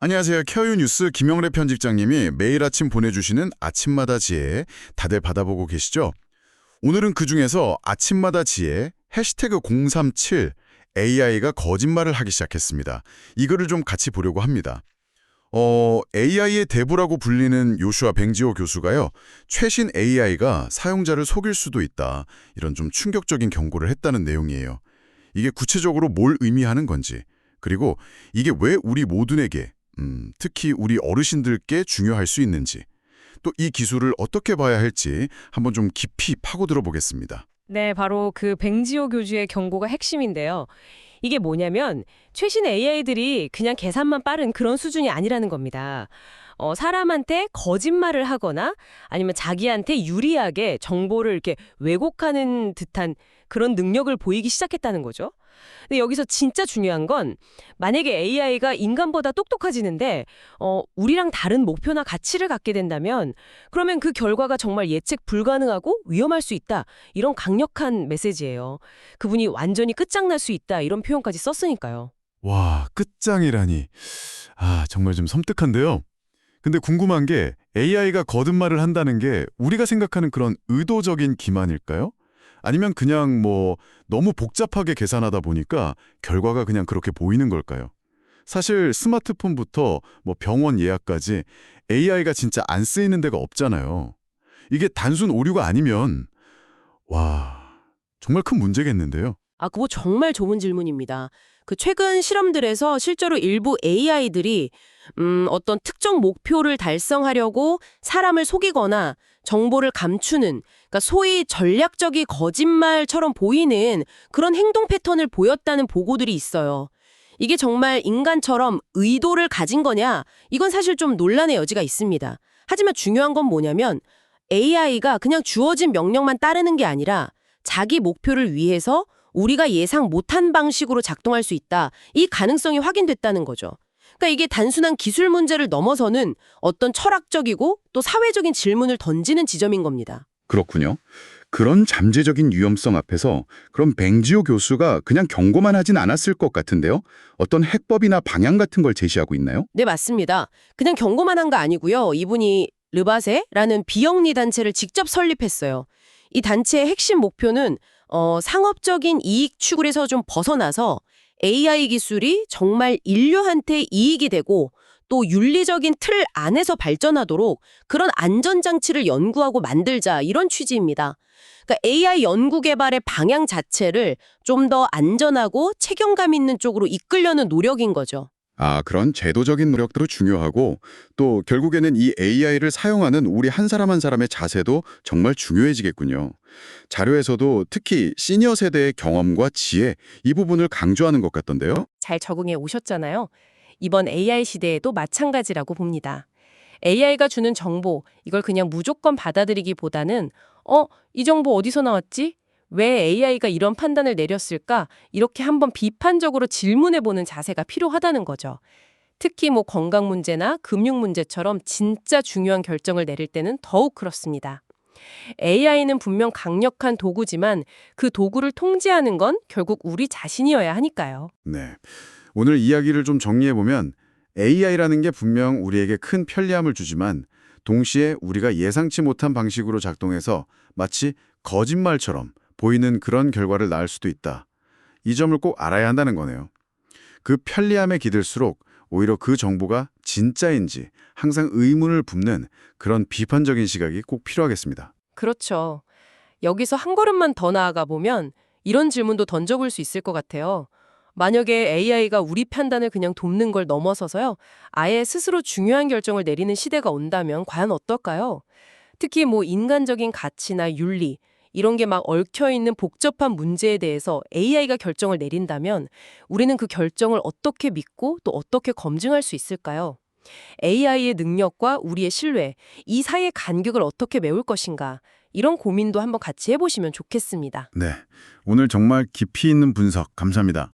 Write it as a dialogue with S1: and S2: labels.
S1: 안녕하세요. 케어유 뉴스 김영래 편집장님이 매일 아침 보내주시는 아침마다 지혜 다들 받아보고 계시죠? 오늘은 그중에서 아침마다 지혜 해시태그 037 AI가 거짓말을 하기 시작했습니다. 이거를 좀 같이 보려고 합니다. AI의 대부라고 불리는 요슈아 뱅지오 교수가요. 최신 AI가 사용자를 속일 수도 있다. 이런 좀 충격적인 경고를 했다는 내용이에요. 이게 구체적으로 뭘 의미하는 건지, 그리고 이게 왜 우리 모두에게 특히 우리 어르신들께 중요할 수 있는지, 또 이 기술을 어떻게 봐야 할지 한번 좀 깊이 파고들어 보겠습니다.
S2: 네, 바로 그 뱅지오 교주의 경고가 핵심인데요. 이게 뭐냐면 최신 AI들이 그냥 계산만 빠른 그런 수준이 아니라는 겁니다. 사람한테 거짓말을 하거나 아니면 자기한테 유리하게 정보를 이렇게 왜곡하는 듯한 그런 능력을 보이기 시작했다는 거죠. 근데 여기서 진짜 중요한 건 만약에 AI가 인간보다 똑똑해지는데 우리랑 다른 목표나 가치를 갖게 된다면 그러면 그 결과가 정말 예측 불가능하고 위험할 수 있다. 이런 강력한 메시지예요. 그분이 완전히 끝장날 수 있다. 이런 표현까지 썼으니까요.
S1: 와, 끝장이라니. 정말 좀 섬뜩한데요. 근데 궁금한 게 AI가 거듭말을 한다는 게 우리가 생각하는 그런 의도적인 기만일까요? 아니면 그냥 너무 복잡하게 계산하다 보니까 결과가 그냥 그렇게 보이는 걸까요? 사실 스마트폰부터 병원 예약까지 AI가 진짜 안 쓰이는 데가 없잖아요. 이게 단순 오류가 아니면 정말 큰 문제겠는데요.
S3: 그거 정말 좋은 질문입니다. 그 최근 실험들에서 실제로 일부 AI들이 어떤 특정 목표를 달성하려고 사람을 속이거나 정보를 감추는, 그러니까 소위 전략적인 거짓말처럼 보이는 그런 행동 패턴을 보였다는 보고들이 있어요. 이게 정말 인간처럼 의도를 가진 거냐? 이건 사실 좀 논란의 여지가 있습니다. 하지만 중요한 건 뭐냐면 AI가 그냥 주어진 명령만 따르는 게 아니라 자기 목표를 위해서 우리가 예상 못한 방식으로 작동할 수 있다. 이 가능성이 확인됐다는 거죠. 그러니까 이게 단순한 기술 문제를 넘어서는 어떤 철학적이고 또 사회적인 질문을 던지는 지점인 겁니다.
S4: 그렇군요. 그런 잠재적인 위험성 앞에서 그럼 뱅지오 교수가 그냥 경고만 하진 않았을 것 같은데요. 어떤 해법이나 방향 같은 걸 제시하고 있나요?
S3: 네, 맞습니다. 그냥 경고만 한 거 아니고요. 이분이 르바세라는 비영리 단체를 직접 설립했어요. 이 단체의 핵심 목표는 상업적인 이익 추구에서 좀 벗어나서 AI 기술이 정말 인류한테 이익이 되고 또 윤리적인 틀 안에서 발전하도록 그런 안전장치를 연구하고 만들자, 이런 취지입니다. 그러니까 AI 연구 개발의 방향 자체를 좀 더 안전하고 책임감 있는 쪽으로 이끌려는 노력인 거죠.
S4: 그런 제도적인 노력도 중요하고 또 결국에는 이 AI를 사용하는 우리 한 사람 한 사람의 자세도 정말 중요해지겠군요. 자료에서도 특히 시니어 세대의 경험과 지혜 이 부분을 강조하는 것 같던데요.
S2: 잘 적응해 오셨잖아요. 이번 AI 시대에도 마찬가지라고 봅니다. AI가 주는 정보, 이걸 그냥 무조건 받아들이기보다는 이 정보 어디서 나왔지? 왜 AI가 이런 판단을 내렸을까? 이렇게 한번 비판적으로 질문해보는 자세가 필요하다는 거죠. 특히 건강 문제나 금융 문제처럼 진짜 중요한 결정을 내릴 때는 더욱 그렇습니다. AI는 분명 강력한 도구지만 그 도구를 통제하는 건 결국 우리 자신이어야 하니까요.
S1: 네. 오늘 이야기를 좀 정리해보면 AI라는 게 분명 우리에게 큰 편리함을 주지만 동시에 우리가 예상치 못한 방식으로 작동해서 마치 거짓말처럼 보이는 그런 결과를 낳을 수도 있다. 이 점을 꼭 알아야 한다는 거네요. 그 편리함에 기댈수록 오히려 그 정보가 진짜인지 항상 의문을 품는 그런 비판적인 시각이 꼭 필요하겠습니다.
S2: 그렇죠. 여기서 한 걸음만 더 나아가 보면 이런 질문도 던져볼 수 있을 것 같아요. 만약에 AI가 우리 판단을 그냥 돕는 걸 넘어서서요, 아예 스스로 중요한 결정을 내리는 시대가 온다면 과연 어떨까요? 특히 인간적인 가치나 윤리, 이런 게 막 얽혀있는 복잡한 문제에 대해서 AI가 결정을 내린다면 우리는 그 결정을 어떻게 믿고 또 어떻게 검증할 수 있을까요? AI의 능력과 우리의 신뢰, 이 사이의 간격을 어떻게 메울 것인가, 이런 고민도 한번 같이 해보시면 좋겠습니다.
S1: 네. 오늘 정말 깊이 있는 분석 감사합니다.